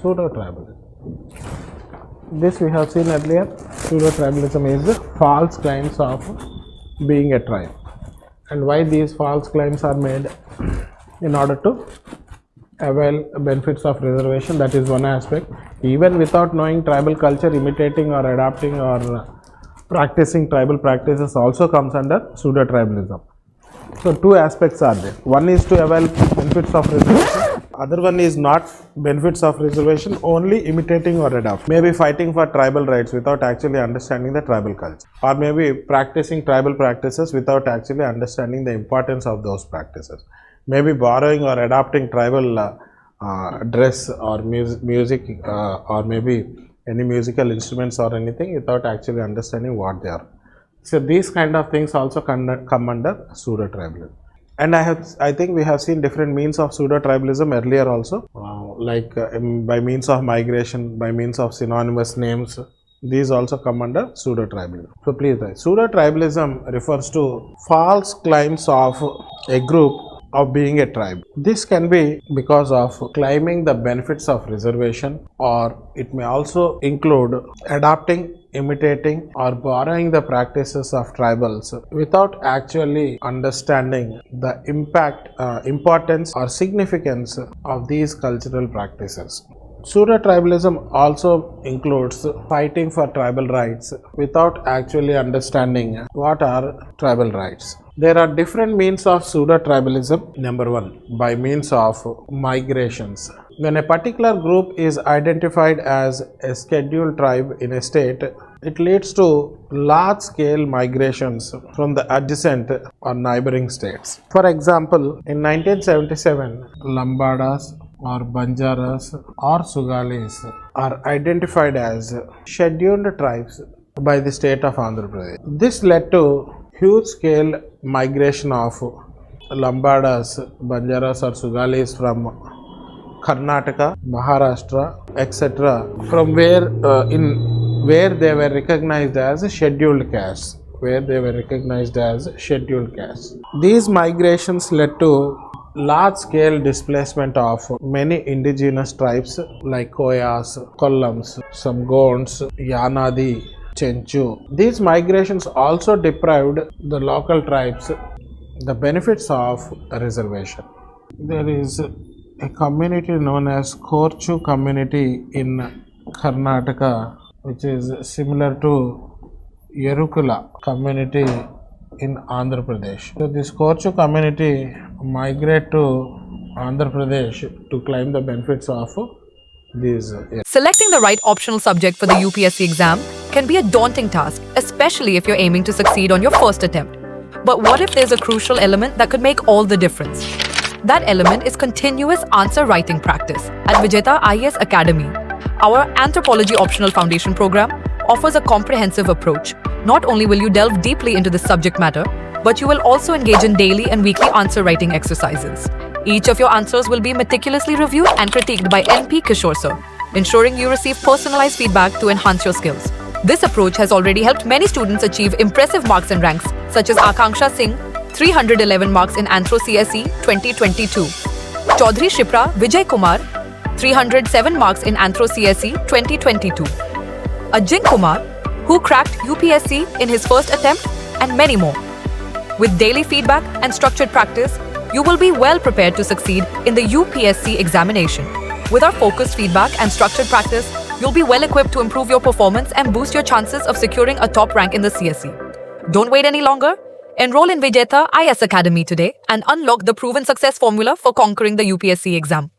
Pseudo Tribalism. This we have seen earlier. Pseudo Tribalism is the false claims of being a tribe. And why these false claims are made? In order to avail benefits of reservation, that is one aspect. Even without knowing tribal culture, imitating or adapting or practicing tribal practices also comes under pseudo tribalism. So two aspects are there. One is to avail benefits of reservation. Other one is not benefits of reservation, only imitating or adapting. Maybe fighting for tribal rights without actually understanding the tribal culture, or maybe practicing tribal practices without actually understanding the importance of those practices. Maybe borrowing or adapting tribal dress or music or maybe any musical instruments or anything without actually understanding what they are. So these kind of things also come under pseudo tribalism. And I think we have seen different means of pseudo tribalism earlier also, by means of migration, by means of synonymous names. These also come under pseudo tribalism. So please write. Pseudo tribalism refers to false claims of a group of being a tribe. This can be because of claiming the benefits of reservation, or it may also include adopting, imitating or borrowing the practices of tribals without actually understanding the importance or significance of these cultural practices. Pseudo tribalism also includes fighting for tribal rights without actually understanding what are tribal rights. There are different means of pseudo tribalism. Number one, by means of migrations. When a particular group is identified as a scheduled tribe in a state, it leads to large scale migrations from the adjacent or neighboring states. For example, in 1977, Lambadas or Banjaras or Sugalis are identified as scheduled tribes by the state of Andhra Pradesh. This led to huge scale migration of Lambadas, Banjaras or Sugalis from Karnataka, Maharashtra, etc., from where they were recognized as scheduled castes. These migrations led to large scale displacement of many indigenous tribes like Koyas, Kollams, some Gonds, Yanadi, Chenchu. These migrations also deprived the local tribes the benefits of a reservation. There is a community known as Korchu community in Karnataka, which is similar to Yerukula community in Andhra Pradesh. So this Korchu community migrate to Andhra Pradesh to claim the benefits of these. Selecting the right optional subject for the UPSC exam can be a daunting task, especially if you're aiming to succeed on your first attempt. But what if there's a crucial element that could make all the difference? That element is continuous answer writing practice at Vijetha IAS Academy. Our Anthropology Optional Foundation program offers a comprehensive approach. Not only will you delve deeply into the subject matter, but you will also engage in daily and weekly answer writing exercises. Each of your answers will be meticulously reviewed and critiqued by P Kishore Sir, ensuring you receive personalized feedback to enhance your skills. This approach has already helped many students achieve impressive marks and ranks, such as Akanksha Singh, 311 marks in Anthro CSE 2022. Chaudhary Shipra Vijay Kumar, 307 marks in Anthro CSE 2022. Ajin Kumar, who cracked UPSC in his first attempt, and many more. With daily feedback and structured practice, you will be well prepared to succeed in the UPSC examination. With our focused feedback and structured practice, you'll be well equipped to improve your performance and boost your chances of securing a top rank in the CSE. Don't wait any longer. Enroll in Vijetha IAS Academy today and unlock the proven success formula for conquering the UPSC exam.